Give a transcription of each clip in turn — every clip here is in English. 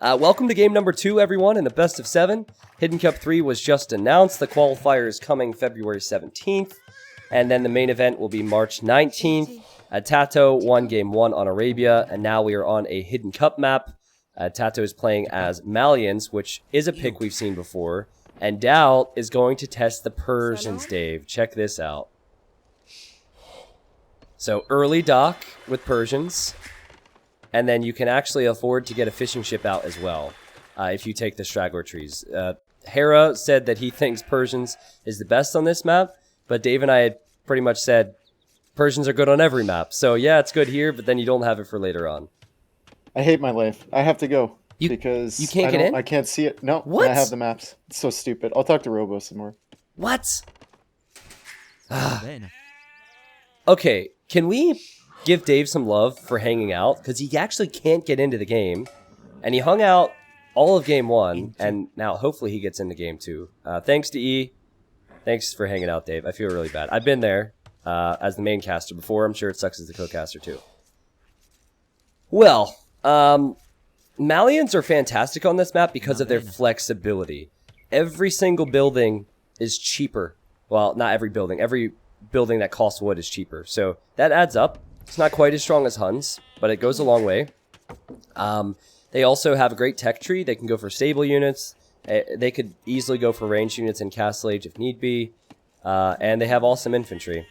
Welcome to game number 2, everyone, in the best of 7. Hidden Cup 3 was just announced. The qualifier is coming February 17th. And then the main event will be March 19th. TaToH won game 1 on Arabia, and now we are on a Hidden Cup map. TaToH is playing as Malians, which is a pick we've seen before. And Daut is going to test the Persians, Dave. Check this out. So early dock with Persians. And then you can actually afford to get a fishing ship out as well, if you take the straggler trees. Hera said that he thinks Persians is the best on this map, but Dave and I had pretty much said Persians are good on every map. So yeah, it's good here, but then you don't have it for later on. I hate my life. I have to go because you can't get in? I can't see it. No, what? I have the maps. It's so stupid. I'll talk to Robo some more. What? Okay, can we give Dave some love for hanging out? Because he actually can't get into the game. And he hung out all of game 1. And now hopefully he gets into game 2. Thanks to E. Thanks for hanging out, Dave. I feel really bad. I've been there as the main caster before. I'm sure it sucks as the co-caster too. Well, Malians are fantastic on this map because of their flexibility. Every single building is cheaper. Well, not every building. Every building that costs wood is cheaper. So that adds up. It's not quite as strong as Huns, but it goes a long way. They also have a great tech tree. They can go for stable units. They could easily go for ranged units in Castle Age if need be. And they have awesome infantry.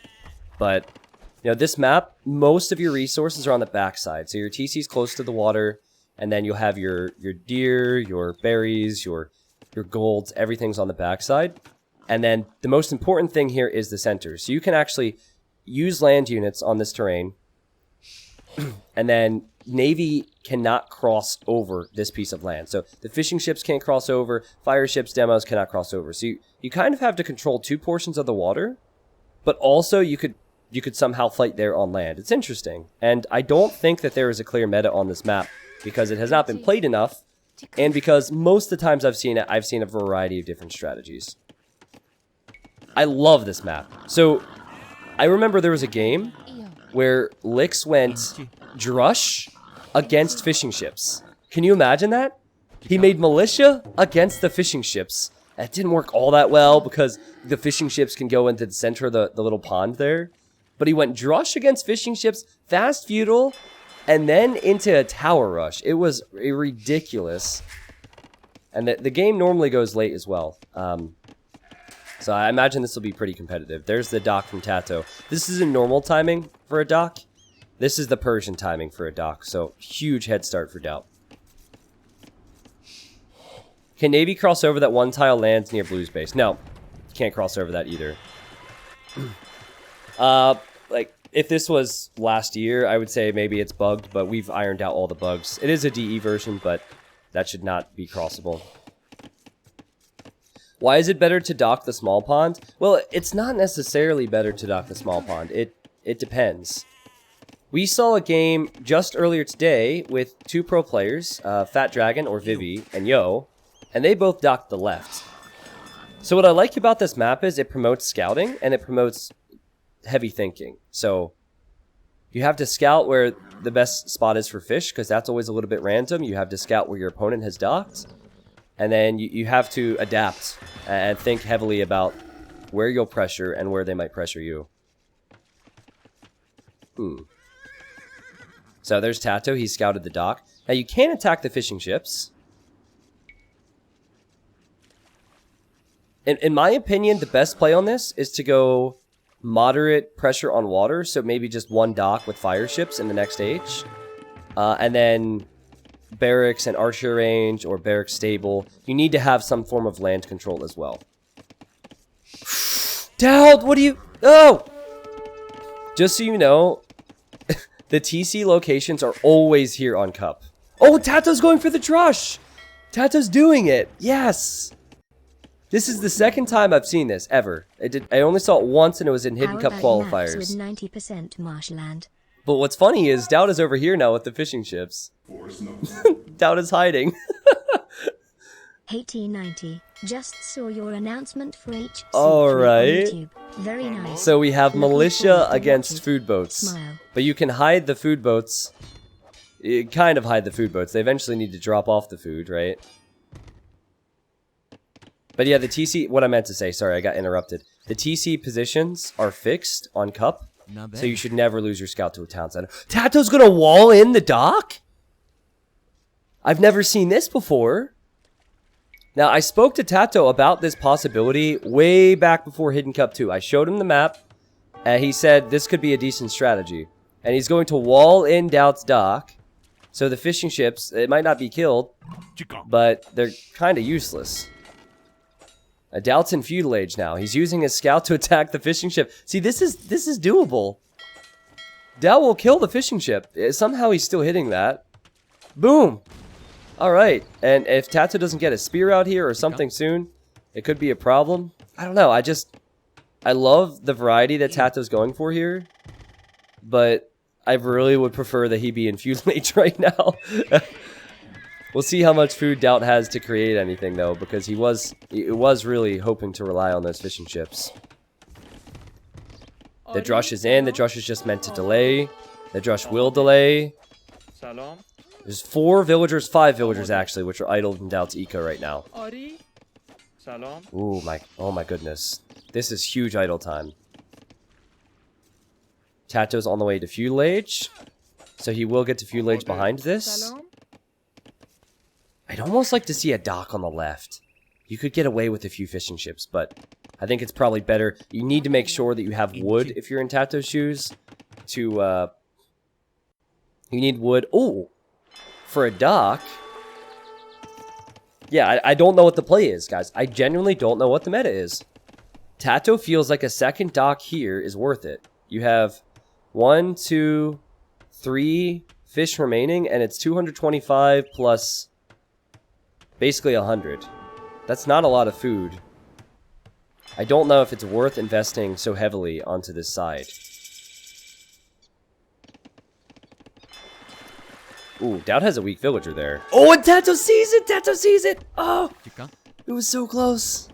But, you know, this map, most of your resources are on the backside. So your TC's close to the water, and then you'll have your deer, your berries, your golds, everything's on the backside. And then the most important thing here is the center. So you can actually use land units on this terrain. And then Navy cannot cross over this piece of land. So the fishing ships can't cross over. Fire ships, demos cannot cross over. So you kind of have to control 2 portions of the water. But also you could somehow fight there on land. It's interesting. And I don't think that there is a clear meta on this map because it has not been played enough. And because most of the times I've seen it, I've seen a variety of different strategies. I love this map. So I remember there was a game where Lix went Drush against fishing ships. Can you imagine that? He made militia against the fishing ships. That didn't work all that well because the fishing ships can go into the center of the little pond there. But he went Drush against fishing ships, fast feudal, and then into a tower rush. It was ridiculous. And the game normally goes late as well. So I imagine this will be pretty competitive. There's the dock from TaToH. This is a normal timing for a dock. This is the Persian timing for a dock. So huge head start for Daut. Can Navy cross over that one tile lands near Blue's base? No, can't cross over that either. Like if this was last year, I would say maybe it's bugged, but we've ironed out all the bugs. It is a DE version, but that should not be crossable. Why is it better to dock the small pond? Well, it's not necessarily better to dock the small pond. It depends. We saw a game just earlier today with 2 pro players, Fat Dragon or Vivi and Yo, and they both docked the left. So what I like about this map is it promotes scouting and it promotes heavy thinking. So you have to scout where the best spot is for fish because that's always a little bit random. You have to scout where your opponent has docked. And then you have to adapt and think heavily about where you'll pressure and where they might pressure you. So there's TaToH. He scouted the dock. Now you can attack the fishing ships. In my opinion, the best play on this is to go moderate pressure on water. So maybe just 1 dock with fire ships in the next stage. And then barracks and archer range or barracks stable. You need to have some form of land control as well. Daut, what do you... Oh! Just so you know, the TC locations are always here on Cup. Oh, TaToH's going for the Drush! TaToH's doing it! Yes! This is the second time I've seen this, ever. I only saw it once and it was in Hidden Cup qualifiers. With 90% marshland. But what's funny is Daut is over here now with the fishing ships. Daut is hiding. 1890. Just saw your announcement for HC All right. on YouTube. Very nice. So we have Looking militia forward to against watching. food boats. Smile. But you can hide the food boats. you kind of hide the food boats. They eventually need to drop off the food, right? But yeah, the TC, what I meant to say, sorry, I got interrupted. The TC positions are fixed on Cup, so you should never lose your scout to a town center. TaToH's gonna wall in the dock? I've never seen this before. Now, I spoke to TaToH about this possibility way back before Hidden Cup 2. I showed him the map, and he said this could be a decent strategy. And he's going to wall in Daut's dock, so the fishing ships, it might not be killed, but they're kind of useless. Daut's in feudal age now. He's using his scout to attack the fishing ship. See, this is doable. Daut will kill the fishing ship. Somehow he's still hitting that. Boom. Alright, and if TaToH doesn't get a spear out here or something soon, it could be a problem. I don't know, I love the variety that TaToH's going for here, but I really would prefer that he be in feudal age right now. We'll see how much food Daut has to create anything, though, because he was really hoping to rely on those fishing ships. The Drush is in, the Drush is just meant to delay. The Drush will delay. There's 4 villagers, 5 villagers actually, which are idled in Daut's eco right now. Ooh, oh my goodness. This is huge idle time. TaToH's on the way to feudal age, so he will get to feudal age behind this. I'd almost like to see a dock on the left. You could get away with a few fishing ships, but I think it's probably better. You need to make sure that you have wood if you're in TaToH's shoes. You need wood. Oh! For a dock, yeah, I don't know what the play is, guys. I genuinely don't know what the meta is. TaToH feels like a second dock here is worth it. You have 1, 2, 3 fish remaining, and it's 225 plus basically 100. That's not a lot of food. I don't know if it's worth investing so heavily onto this side. Ooh, Daut has a weak villager there. Oh, and TaToH sees it! TaToH sees it! Oh! It was so close.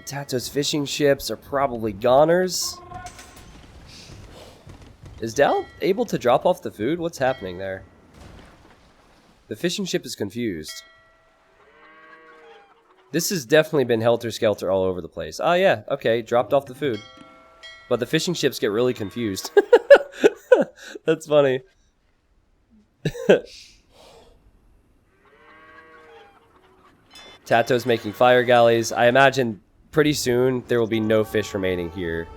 TaToH's fishing ships are probably goners. Is Daut able to drop off the food? What's happening there? The fishing ship is confused. This has definitely been helter-skelter all over the place. Oh yeah, okay, dropped off the food. But the fishing ships get really confused. That's funny. TaToH's making fire galleys. I imagine pretty soon there will be no fish remaining here.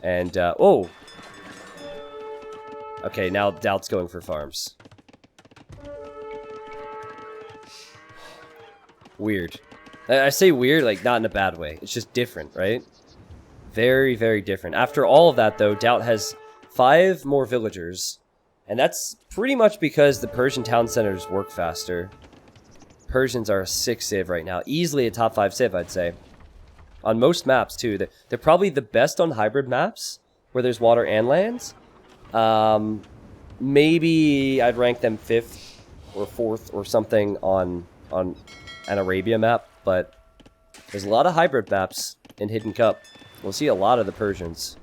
And, oh! Okay, now Daut's going for farms. Weird. I say weird, like, not in a bad way. It's just different, right? Very, very different. After all of that, though, Daut has 5 more villagers, and that's pretty much because the Persian town centers work faster. Persians are a 6 civ right now, easily a top 5 civ, I'd say. On most maps, too. They're probably the best on hybrid maps, where there's water and lands. Maybe I'd rank them 5th or 4th or something on an Arabia map, but there's a lot of hybrid maps in Hidden Cup. We'll see a lot of the Persians.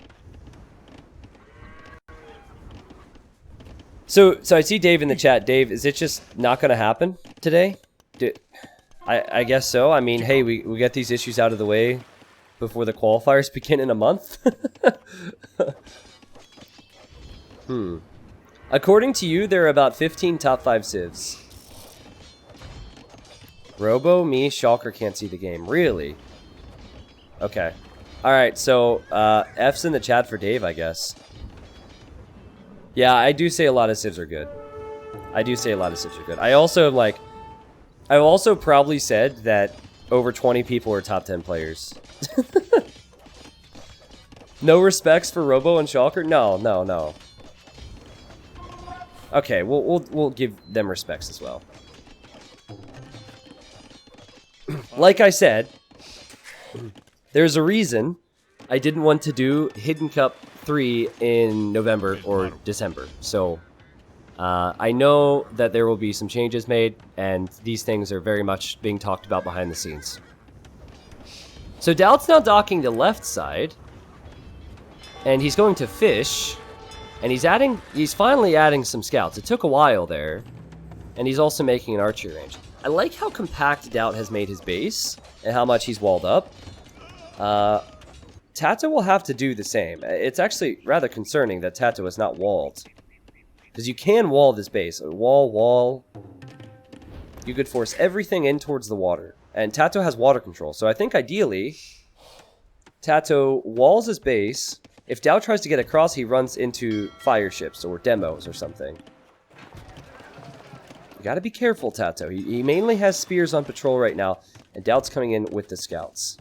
So I see Dave in the chat. Dave, is it just not going to happen today? I guess so. I mean, hey, we get these issues out of the way before the qualifiers begin in a month. According to you, there are about 15 top 5 civs. Robo, me, Shulker can't see the game. Really? Okay. Alright, so F's in the chat for Dave, I guess. Yeah, I do say a lot of civs are good. I do say a lot of civs are good. I also, like... I've also probably said that over 20 people are top 10 players. No respects for Robo and Shulker? No. Okay, we'll give them respects as well. Like I said, there's a reason I didn't want to do Hidden Cup 3 in November or December. So, I know that there will be some changes made, and these things are very much being talked about behind the scenes. So Daut's now docking the left side, and he's going to fish. And he's finally adding some scouts. It took a while there. And he's also making an archery range. I like how compact Daut has made his base and how much he's walled up. TaToH will have to do the same. It's actually rather concerning that TaToH is not walled. Because you can wall this base. Wall. You could force everything in towards the water. And TaToH has water control. So I think ideally, TaToH walls his base. If Daut tries to get across, he runs into fire ships or demos or something. You gotta be careful, TaToH. He mainly has spears on patrol right now. And Daut's coming in with the scouts.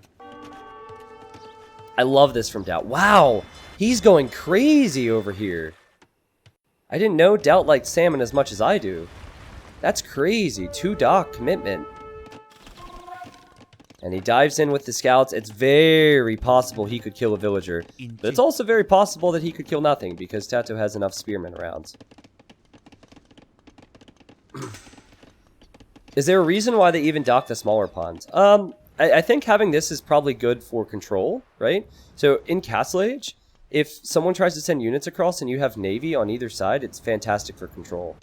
I love this from Daut. Wow! He's going crazy over here. I didn't know Daut liked salmon as much as I do. That's crazy. 2 dock commitment. And he dives in with the scouts. It's very possible he could kill a villager. But it's also very possible that he could kill nothing because TaToH has enough spearmen around. Is there a reason why they even dock the smaller ponds? I think having this is probably good for control, right? So in Castle Age, if someone tries to send units across and you have navy on either side, it's fantastic for control.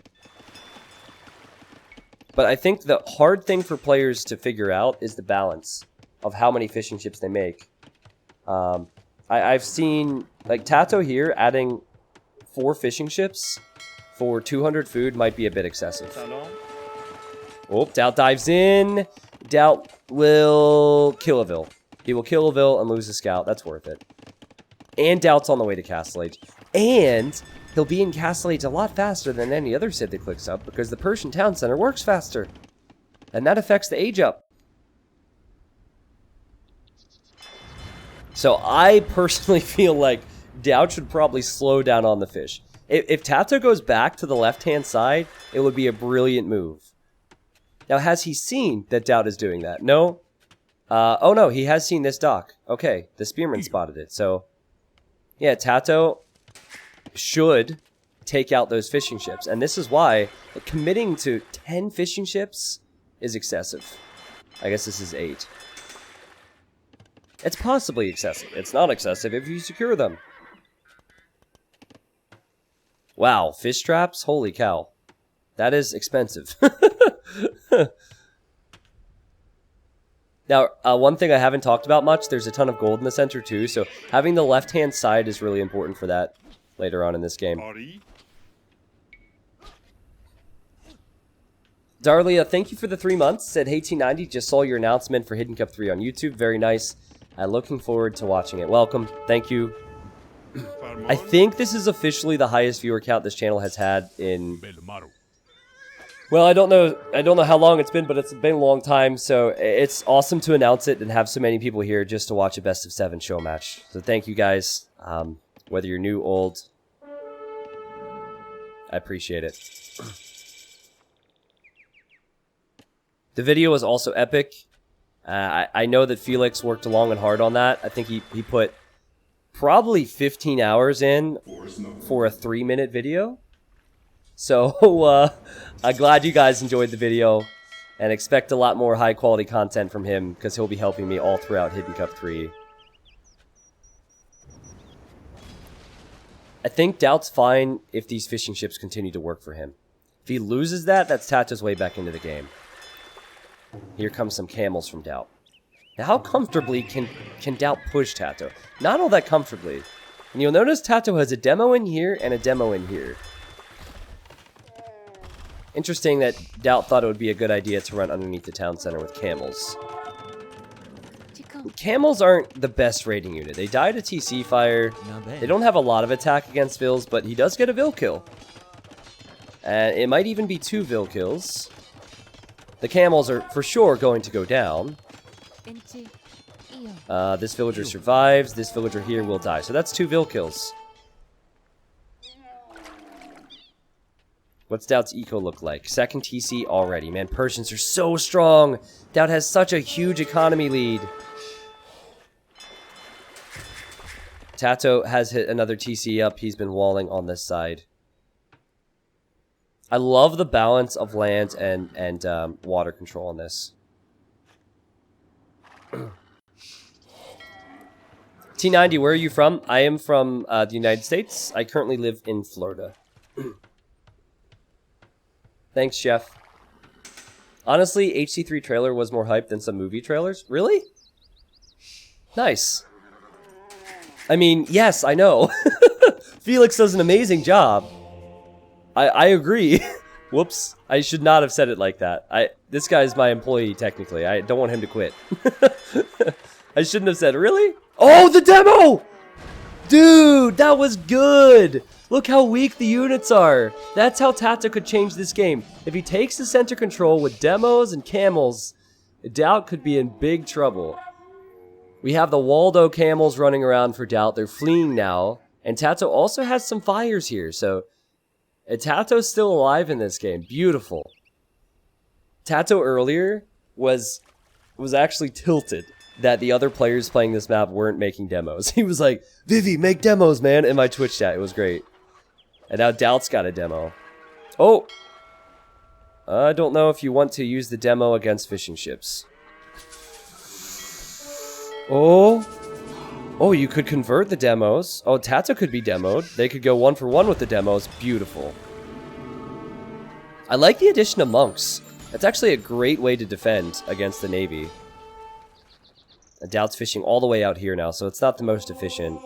But I think the hard thing for players to figure out is the balance of how many fishing ships they make. I've seen, like, TaToH here adding 4 fishing ships for 200 food might be a bit excessive. Oh, Daut dives in. Daut will kill a vill. He will kill a vill and lose a scout. That's worth it. And Daut's on the way to Castle Age. And he'll be in Castle Age a lot faster than any other Cid that clicks up because the Persian town center works faster. And that affects the age up. So I personally feel like Daut should probably slow down on the fish. If TaToH goes back to the left-hand side, it would be a brilliant move. Now, has he seen that Daut is doing that? No? Oh no, he has seen this dock. Okay, the spearman spotted it. So, yeah, TaToH should take out those fishing ships. And this is why committing to 10 fishing ships is excessive. I guess this is 8. It's possibly excessive. It's not excessive if you secure them. Wow, fish traps? Holy cow. That is expensive. Now, one thing I haven't talked about much, there's a ton of gold in the center too, so having the left-hand side is really important for that later on in this game. Darlia, thank you for the 3 months. Said, hey T90, just saw your announcement for Hidden Cup 3 on YouTube. Very nice. Looking forward to watching it. Welcome. Thank you. I think this is officially the highest viewer count this channel has had in... Well, I don't know how long it's been, but it's been a long time, so it's awesome to announce it and have so many people here just to watch a best of 7 show match. So thank you guys. Whether you're new, old, I appreciate it. The video was also epic. I know that Felix worked long and hard on that. I think he put probably 15 hours in for a 3-minute video. So, I'm glad you guys enjoyed the video, and expect a lot more high-quality content from him, because he'll be helping me all throughout Hidden Cup 3. I think Daut's fine if these fishing ships continue to work for him. If he loses that, that's TaToH's way back into the game. Here comes some camels from Daut. Now, how comfortably can Daut push TaToH? Not all that comfortably. And you'll notice TaToH has a demo in here and a demo in here. Interesting that Daut thought it would be a good idea to run underneath the town center with camels. Camels aren't the best raiding unit. They die to TC fire. They don't have a lot of attack against vills, but he does get a vill kill. And it might even be 2 vill kills. The camels are for sure going to go down. This villager survives. This villager here will die. So that's 2 vill kills. What's Daut's eco look like? 2nd TC already. Man, Persians are so strong. Daut has such a huge economy lead. TaToH has hit another TC up. He's been walling on this side. I love the balance of land and water control on this. T90, where are you from? I am from the United States. I currently live in Florida. Thanks, Chef. Honestly, HC3 trailer was more hype than some movie trailers. Really? Nice. I mean, yes, I know. Felix does an amazing job. I agree. Whoops. I should not have said it like that. This guy's my employee, technically. I don't want him to quit. I shouldn't have said, really? Oh, the demo! Dude, that was good! Look how weak the units are. That's how TaToH could change this game. If he takes the center control with demos and camels, Daut could be in big trouble. We have the Waldo camels running around for Daut. They're fleeing now. And TaToH also has some fires here, so TaToH's still alive in this game. Beautiful. TaToH earlier was actually tilted that the other players playing this map weren't making demos. He was like, Vivi, make demos, man, in my Twitch chat. It was great. And now Daut's got a demo. Oh! I don't know if you want to use the demo against fishing ships. Oh! Oh, you could convert the demos. Oh, TaToH could be demoed. They could go 1-for-1 with the demos. Beautiful. I like the addition of monks. That's actually a great way to defend against the Navy. Daut's fishing all the way out here now, so it's not the most efficient.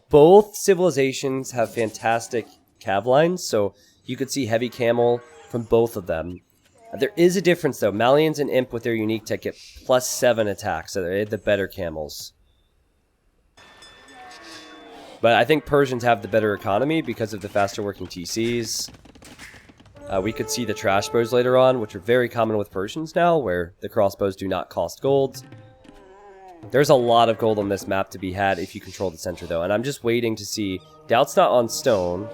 Both civilizations have fantastic cav lines, so you could see heavy camel from both of them. There is a difference, though. Malians and Imp with their unique tech get +7 attacks, so they're the better camels. But I think Persians have the better economy because of the faster working TCs. We could see the trash bows later on, which are very common with Persians now, where the crossbows do not cost gold. There's a lot of gold on this map to be had if you control the center, though. And I'm just waiting to see. Daut's not on stone.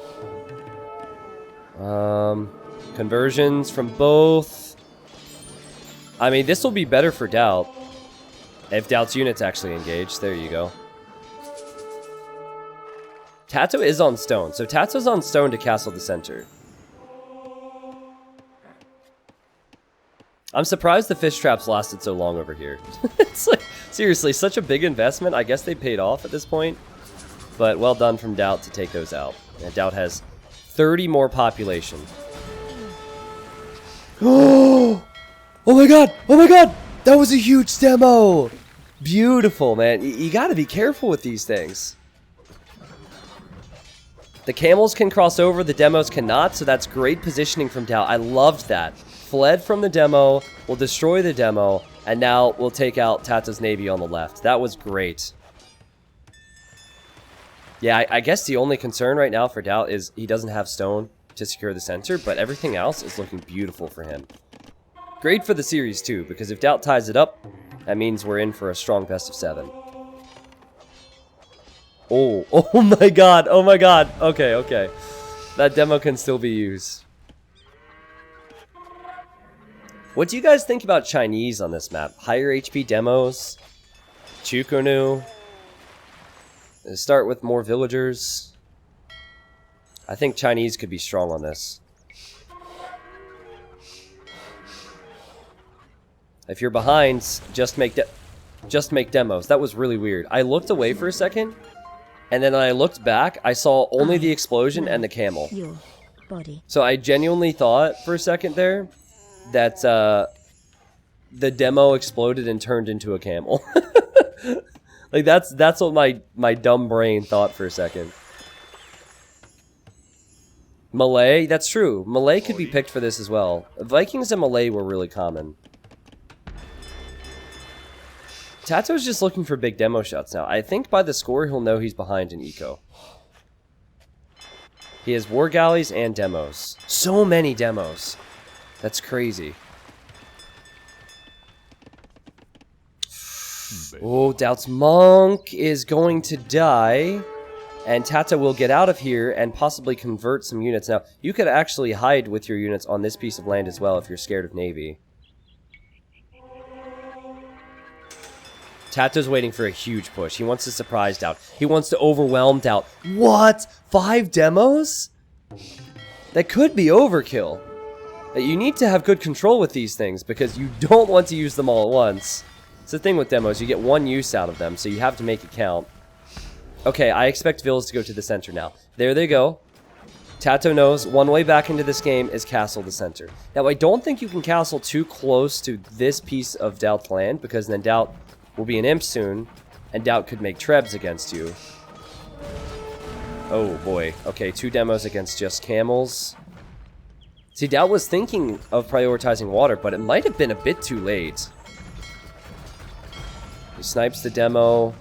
Conversions from both. I mean, this will be better for Daut. If Daut's units actually engage. There you go. TaToH is on stone. So TaToH's on stone to castle the center. I'm surprised the fish traps lasted so long over here. It's like, seriously, such a big investment. I guess they paid off at this point. But well done from Daut to take those out. And Daut has 30 more population. Oh my god! Oh my god! That was a huge demo! Beautiful, man. You gotta be careful with these things. The camels can cross over, the demos cannot, so that's great positioning from Daut. I loved that. Fled from the demo, will destroy the demo, and now we'll take out TaToH's Navy on the left. That was great. Yeah, I guess the only concern right now for Daut is he doesn't have stone to secure the center, but everything else is looking beautiful for him. Great for the series, too, because if Daut ties it up, that means we're in for a strong best of 7. Oh my god, oh my god. Okay, okay. That demo can still be used. What do you guys think about Chinese on this map? Higher HP demos? Chukonu? Start with more villagers? I think Chinese could be strong on this. If you're behind, just make demos. That was really weird. I looked away for a second, and then when I looked back, I saw only the explosion and the camel. Your body. So I genuinely thought for a second there that the demo exploded and turned into a camel. Like that's what my dumb brain thought for a second. Malay, that's true. Malay could be picked for this as well. Vikings and Malay were really common. TaToH's just looking for big demo shots now. I think by the score he'll know he's behind in eco. He has war galleys and demos. So many demos. That's crazy. Oh, Daut's monk is going to die. And TaToH will get out of here and possibly convert some units. Now, you could actually hide with your units on this piece of land as well if you're scared of Navy. TaToH's waiting for a huge push. He wants to surprise Daut. He wants to overwhelm Daut. What? 5 demos? That could be overkill. You need to have good control with these things because you don't want to use them all at once. It's the thing with demos. You get one use out of them, so you have to make it count. Okay, I expect villas to go to the center now. There they go. TaToH knows one way back into this game is castle the center. Now, I don't think you can castle too close to this piece of Daut's land, because then Daut will be an imp soon, and Daut could make trebs against you. Oh boy. Okay, 2 demos against just camels. See, Daut was thinking of prioritizing water, but it might have been a bit too late. He snipes the demo.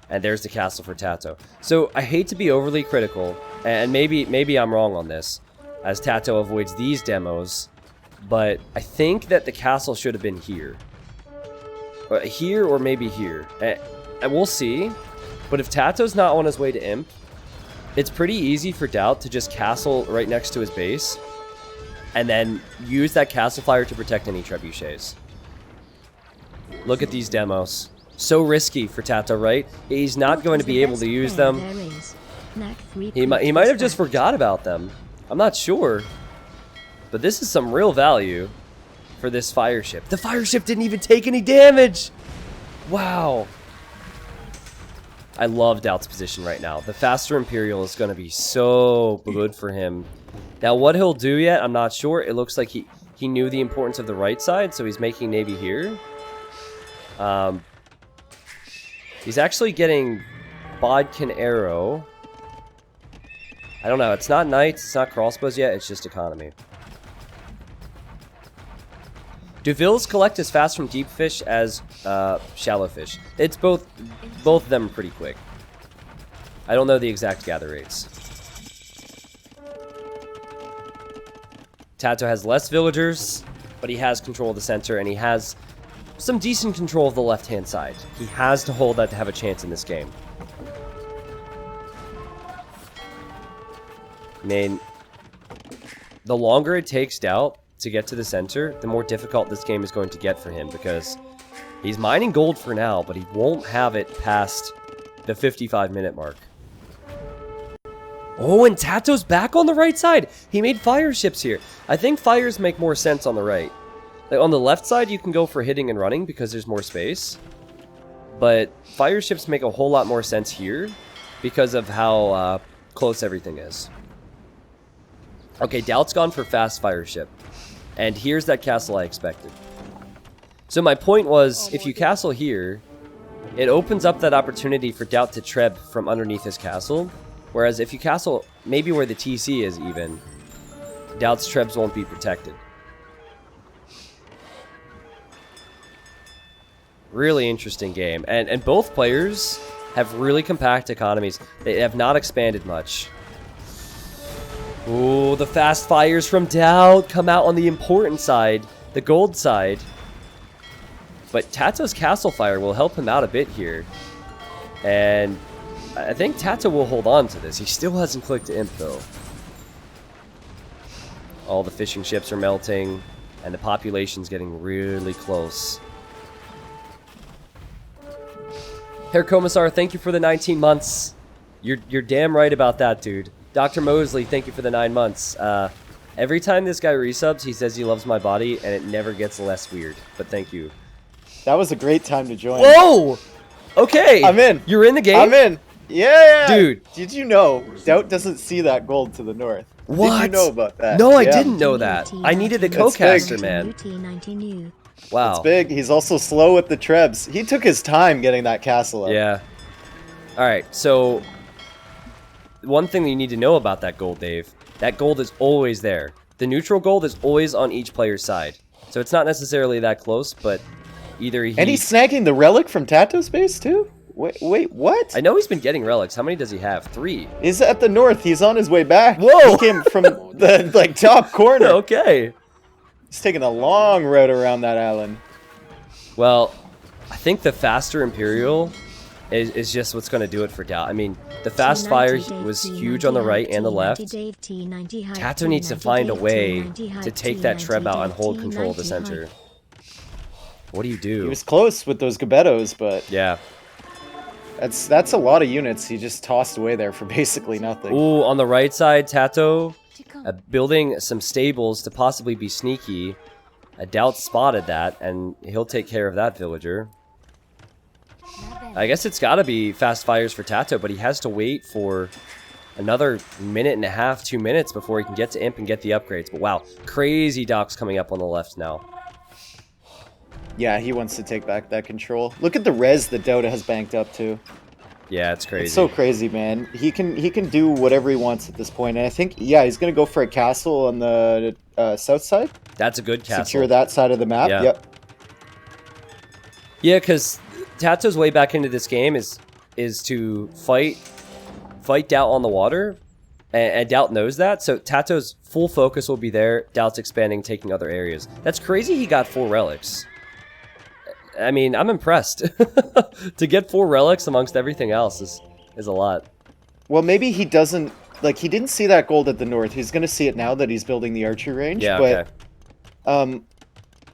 And there's the castle for TaToH. So, I hate to be overly critical, and maybe I'm wrong on this, as TaToH avoids these demos, but I think that the castle should have been here. Here or maybe here. And we'll see. But if TaToH's not on his way to Imp, it's pretty easy for Daut to just castle right next to his base, and then use that castle fire to protect any trebuchets. Look at these demos. So risky for TaToH, right? He's not going to be able to use them. He might have just forgot about them. I'm not sure. But this is some real value for this fire ship. The fire ship didn't even take any damage! Wow. I love Daut's position right now. The faster Imperial is going to be so good for him. Now, what he'll do yet, I'm not sure. It looks like he knew the importance of the right side, so he's making Navy here. He's actually getting Bodkin Arrow. I don't know. It's not Knights. It's not Crossbows yet. It's just economy. Do villas collect as fast from deep fish as shallow fish? It's both of them are pretty quick. I don't know the exact gather rates. TaToH has less villagers, but he has control of the center, and he has some decent control of the left-hand side. He has to hold that to have a chance in this game. I mean, the longer it takes Daut to get to the center, the more difficult this game is going to get for him, because he's mining gold for now, but he won't have it past the 55-minute mark. Oh, and TaToH's back on the right side! He made fire ships here. I think fires make more sense on the right. Like, on the left side, you can go for hitting and running because there's more space. But fire ships make a whole lot more sense here because of how close everything is. Okay, Daut's gone for fast fire ship. And here's that castle I expected. So my point was, if you castle here, it opens up that opportunity for Daut to treb from underneath his castle. Whereas if you castle maybe where the TC is even, Daut's trebs won't be protected. Really interesting game. And both players have really compact economies. They have not expanded much. Ooh, the fast fires from Daut come out on the important side, the gold side. But TaToH's castle fire will help him out a bit here. And I think TaToH will hold on to this. He still hasn't clicked Imp, though. All the fishing ships are melting, and the population's getting really close. Herr Commissar, thank you for the 19 months. You're damn right about that, dude. Dr. Mosley, thank you for the 9 months. Every time this guy resubs, he says he loves my body, and it never gets less weird. But thank you. That was a great time to join. Whoa! Okay. I'm in. You're in the game? I'm in. Yeah! Dude. Did you know Daut doesn't see that gold to the north? What? Did you know about that? No, I Yeah. didn't know that. I needed the co-caster, man. Wow. It's big. He's also slow with the trebs. He took his time getting that castle up. Yeah. Alright, so one thing that you need to know about that gold, Dave, that gold is always there. The neutral gold is always on each player's side. So it's not necessarily that close, but either he... And he's snagging the relic from TaToH's base, too? Wait, what? I know he's been getting relics. How many does he have? 3. He's at the north. He's on his way back. Whoa! He came from the top corner. Okay. He's taking a long route around that island. Well, I think the faster Imperial is just what's going to do it for Daut. I mean, the fast fire was huge on the right and the left. TaToH needs to find a way to take that treb out and hold control of the center. What do you do? He was close with those Gabettos, but yeah, that's a lot of units he just tossed away there for basically nothing. Ooh, on the right side, TaToH building some stables to possibly be sneaky. Daut spotted that, and he'll take care of that villager. I guess it's got to be fast fires for TaToH, but he has to wait for another minute and a half, 2 minutes before he can get to Imp and get the upgrades. But wow, crazy docks coming up on the left now. Yeah, he wants to take back that control. Look at the res that Daut has banked up to. Yeah, it's crazy. It's so crazy, man. He can do whatever he wants at this point. And I think, yeah, he's going to go for a castle on the south side. That's a good castle. Secure that side of the map. Yeah. Yep. Yeah, because TaToH's way back into this game is to fight Daut on the water, and Daut knows that. So TaToH's full focus will be there. Daut's expanding, taking other areas. That's crazy. He got 4 relics. I mean, I'm impressed. To get 4 relics amongst everything else is a lot. Well, maybe he doesn't, like, he didn't see that gold at the north. He's going to see it now that he's building the archery range. Yeah, but, okay.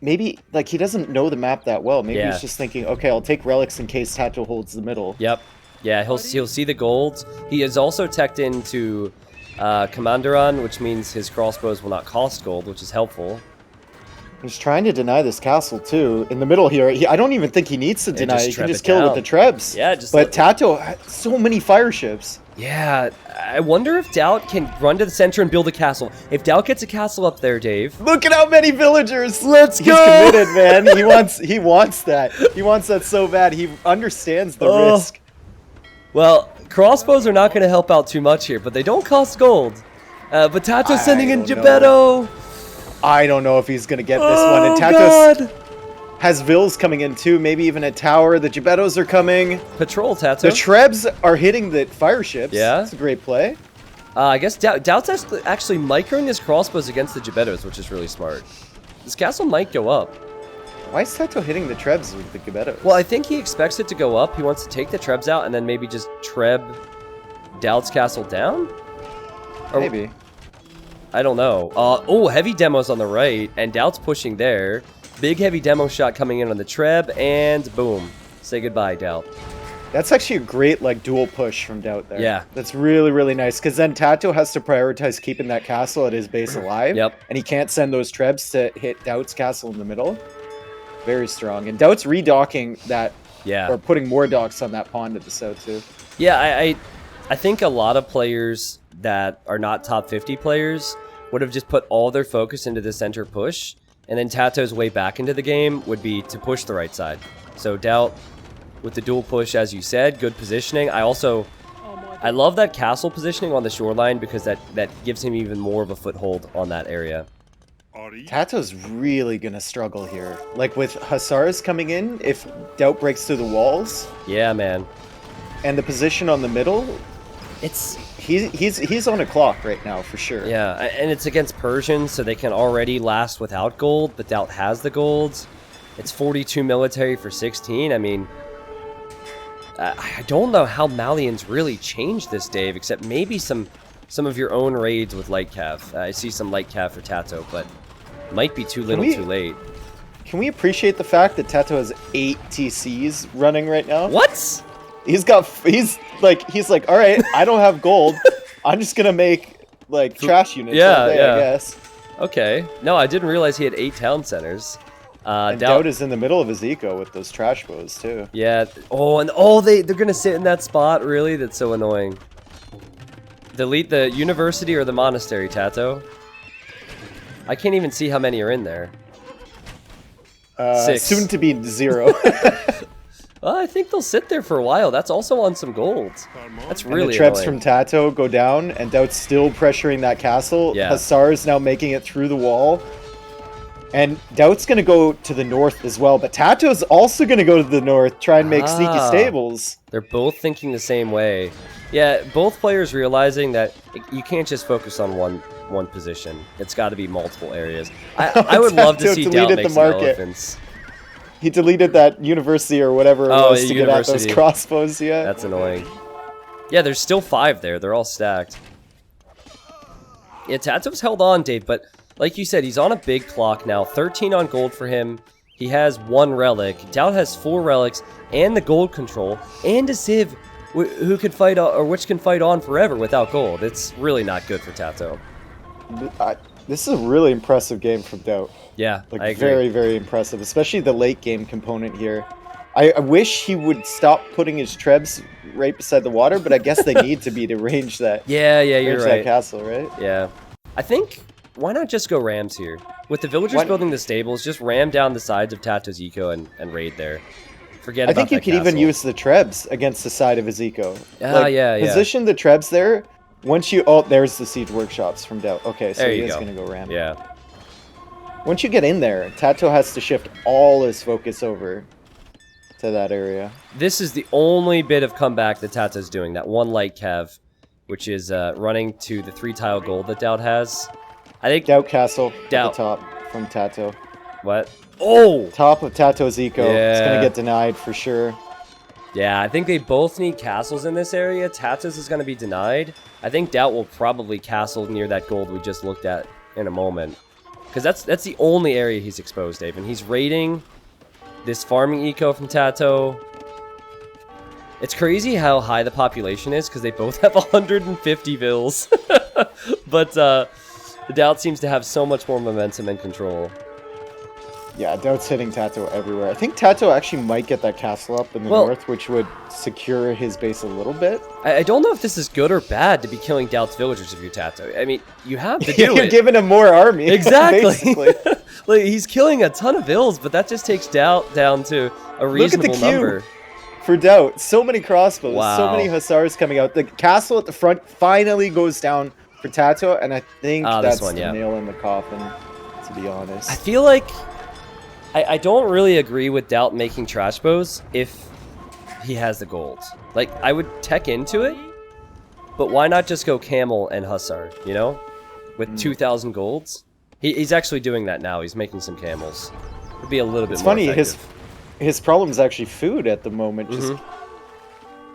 Maybe, like, he doesn't know the map that well. Maybe Yeah. he's just thinking, okay, I'll take relics in case TaToH holds the middle. Yep. Yeah, he'll see the golds. He is also teched into Commanderon, which means his crossbows will not cost gold, which is helpful. He's trying to deny this castle, too. In the middle here, I don't even think he needs to deny. just He can treb just it kill down. with the trebs. Yeah, just But TaToH had so many fire ships. Yeah, I wonder if Daut can run to the center and build a castle. If Daut gets a castle up there, Dave. Look at how many villagers! Let's He's go! committed, man. He wants that. He wants that so bad. He understands the risk. Well, crossbows are not going to help out too much here, but they don't cost gold. But TaToH's sending in don't Gebetto. I don't know if he's gonna get this Oh, one. And TaToH has vills coming in too. Maybe even a tower. The Gebettos are coming. Patrol, The TaToH. trebs are hitting the fire ships. Yeah. It's a great play. I guess Daut's actually microing his crossbows against the Gebettos, which is really smart. This castle might go up. Why is TaToH hitting the trebs with the Gebettos? Well, I think he expects it to go up. He wants to take the trebs out and then maybe just treb Daut's castle down? Or, maybe. I don't know. Oh, heavy demos on the right, and Daut's pushing there. Big heavy demo shot coming in on the treb, and boom. Say goodbye, Daut. That's actually a great like dual push from Daut there. Yeah. That's really, really nice. Because then TaToH has to prioritize keeping that castle at his base alive. Yep. And he can't send those trebs to hit Daut's castle in the middle. Very strong. And Daut's redocking that, Yeah. or putting more docks on that pond at the south too. Yeah, I think a lot of players that are not top 50 players would have just put all their focus into the center push, and then TaToH's way back into the game would be to push the right side. So Daut with the dual push, as you said, good positioning. I love that castle positioning on the shoreline because that gives him even more of a foothold on that area. TaToH's really gonna struggle here. Like with Hussars coming in, if Daut breaks through the walls, Yeah, man. and the position on the middle, It's he's on a clock right now for sure. Yeah, and it's against Persians, so they can already last without gold, but Daut has the golds. It's 42 military for 16. I mean, I don't know how Malians really changed this, Dave, except maybe some of your own raids with light cav. I see some light cav for TaToH, but might be too little too late. Can we appreciate the fact that TaToH has 8 TCs running right now? What? He's like, all right, I don't have gold. I'm just gonna make like trash units all day, I guess. Okay. No, I didn't realize he had 8 town centers. And Daut is in the middle of his eco with those trash bows too. Yeah. They're gonna sit in that spot. Really, that's so annoying. Delete the university or the monastery, TaToH. I can't even see how many are in there. 6. Soon to be 0. Well, I think they'll sit there for a while. That's also on some gold. That's really And the trebs annoying. from TaToH go down, and Daut's still pressuring that castle. Yeah. Hussars now making it through the wall. And Daut's going to go to the north as well, but TaToH's also going to go to the north, try and make sneaky stables. They're both thinking the same way. Yeah, both players realizing that you can't just focus on one position. It's got to be multiple areas. I would love to TaToH see Daut deleted make the some market. elephants. He deleted that university or whatever it was to get at those university. crossbows, yeah. That's annoying. Yeah, there's still 5 there. They're all stacked. Yeah, TaToH's held on, Dave, but like you said, he's on a big clock now. 13 on gold for him. He has 1 relic. Daut has 4 relics and the gold control and a Civ who can fight or which can fight on forever without gold. It's really not good for TaToH. This is a really impressive game from Daut. Yeah, Like I agree. very, very impressive, especially the late game component here. I wish he would stop putting his trebs right beside the water, but I guess they need to be to range that. Yeah, you're range right. that castle, right? Yeah. I think, why not just go Rams here? With the villagers Why- building the stables, just ram down the sides of TaToH's eco and raid there. Forget I about think you that could even castle. use the trebs against the side of his eco. Yeah. Position the trebs there. Once you... Oh, there's the siege workshops from Daut. Okay, so There he you is go. going to go ram. Yeah. Once you get in there, TaToH has to shift all his focus over to that area. This is the only bit of comeback that TaToH's doing. That one light cav, which is running to the 3-tile gold that Daut has. I think... Daut Castle at Daut. the top from TaToH. What? Oh! Top of TaToH's eco. It's going Yeah. to get denied for sure. Yeah, I think they both need castles in this area. TaToH's is going to be denied. I think Daut will probably castle near that gold we just looked at in a moment. Because that's the only area he's exposed, Dave. And he's raiding this farming eco from TaToH. It's crazy how high the population is, because they both have 150 vills. But the Daut seems to have so much more momentum and control. Yeah, Daut's hitting TaToH everywhere. I think TaToH actually might get that castle up in the Well- north, which would secure his base a little bit. I don't know if this is good or bad to be killing Daut's villagers if you're TaToH. I mean, you have to do You're it. giving him more army. Exactly. basically. Like, he's killing a ton of vills, but that just takes Daut down to a reasonable queue. number. For Daut, so many crossbows, so Wow. many hussars coming out. The castle at the front finally goes down for TaToH, and I think Ah, this that's one, the yeah. nail in the coffin, to be honest. I feel like I don't really agree with Daut making trash bows if he has the gold. Like, I would tech into it, but why not just go camel and hussar, you know? With 2,000 golds? He's actually doing that now. He's making some camels. It'd be a little bit It's more funny, effective. his problem is actually food at the moment, just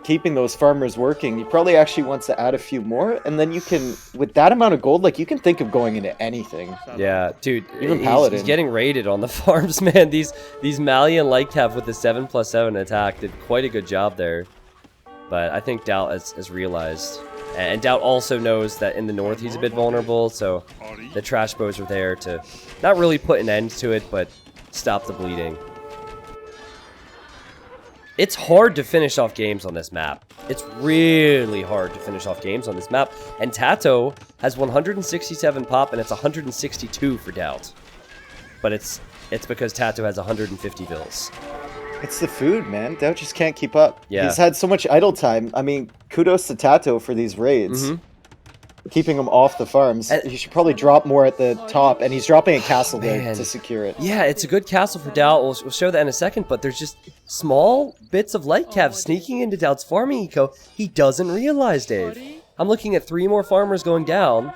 keeping those farmers working. He probably actually wants to add a few more, and then you can, with that amount of gold, like, you can think of going into anything. Yeah, dude, Even he's Paladin. getting raided on the farms, man. These Malian light cap with the 7+7 attack did quite a good job there. But I think Daut has realized. And Daut also knows that in the north he's a bit vulnerable, so the trash bows are there to not really put an end to it, but stop the bleeding. It's hard to finish off games on this map. It's really hard to finish off games on this map. And TaToH has 167 pop, and it's 162 for Daut. But it's because TaToH has 150 vills. It's the food, man. Daut just can't keep up. Yeah. He's had so much idle time. I mean, kudos to TaToH for these raids. Keeping him off the farms. And- He should probably drop more at the top, and he's dropping a castle there man. to secure it. Yeah, it's a good castle for Daut. We'll show that in a second, but there's just small bits of light cav sneaking into Daut's farming eco. He doesn't realize, Dave. I'm looking at 3 more farmers going down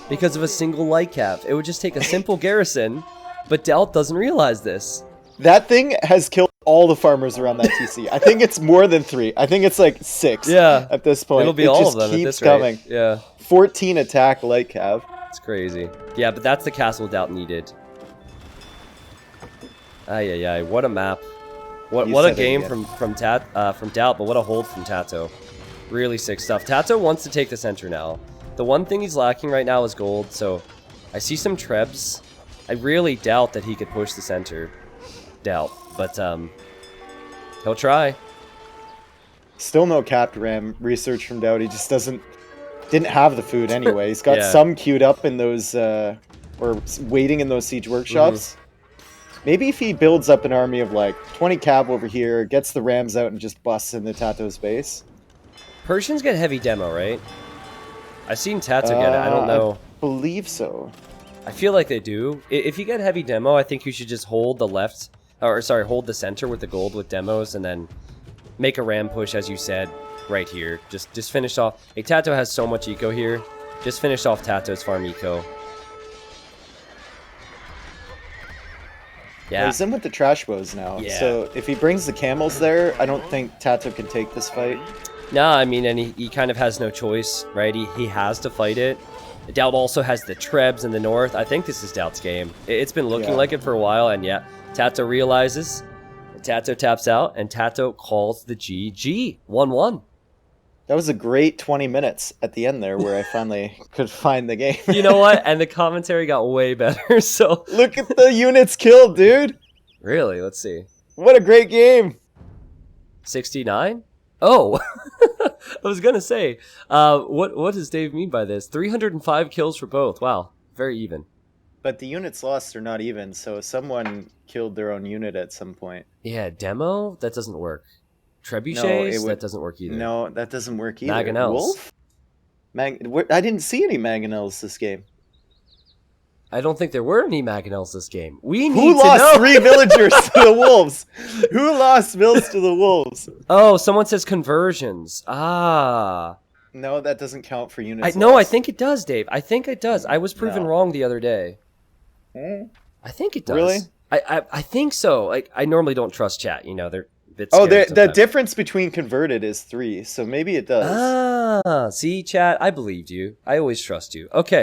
because of a single light cav. It would just take a simple garrison, but Daut doesn't realize this. That thing has killed all the farmers around that TC. I think it's more than 3. I think it's like 6 Yeah. at this point. It'll be it all just of them at keeps this coming. rate. Yeah, 14 attack light cav. it's crazy. Yeah, but that's the castle Daut needed. Ay, what a map. What You a said it game again. from Daut, but what a hold from TaToH. Really sick stuff. TaToH wants to take the center now. The one thing he's lacking right now is gold, so I see some trebs. I really doubt that he could push the center. But he'll try. Still no capped ram research from Daut. He just didn't have the food anyway. He's got Yeah. some queued up in those, or waiting in those siege workshops. Maybe if he builds up an army of like 20 cav over here, gets the rams out and just busts into TaToH's base. Persians get heavy demo, right? I've seen TaToH get it. I don't know. I believe so. I feel like they do. If you get heavy demo, I think you should just hold the left, or sorry, hold the center with the gold with demos, and then make a ram push, as you said, right here. Just finish off. Hey, TaToH has so much eco here. Just finish off TaToH's farm eco. Yeah. Yeah. He's in with the trash bows now. Yeah. So if he brings the camels there, I don't think TaToH can take this fight. Nah, I mean, and he kind of has no choice, right? He has to fight it. Daut also has the trebs in the north. I think this is Daut's game. It's been looking Yeah. like it for a while, and yeah, TaToH realizes, TaToH taps out, and TaToH calls the GG. 1-1. That was a great 20 minutes at the end there where I finally could find the game. You know what? And the commentary got way better. So Look at the units killed, dude. really, let's see. What a great game. 69? Oh, I was gonna say, what does Dave mean by this? 305 kills for both. Wow, very even. But the units lost are not even, so someone killed their own unit at some point. Yeah, demo that doesn't work. Trebuchets that doesn't work either. No, that doesn't work either. Mangonels. Wolf? I didn't see any Mangonels this game. I don't think there were any Mangonels this game. We need Who to lost know. 3 villagers to the wolves? Who lost mills to the wolves? Oh, someone says conversions. Ah. No, that doesn't count for units. No, I lost. think it does, Dave. I think it does. I was proven No. wrong the other day. Hmm? I think it does. Really? I think so. Like, I normally don't trust chat. You know, they're a bit Oh, scary the sometimes. difference between converted is 3, so maybe it does. Ah, see, chat, I believed you. I always trust you. Okay.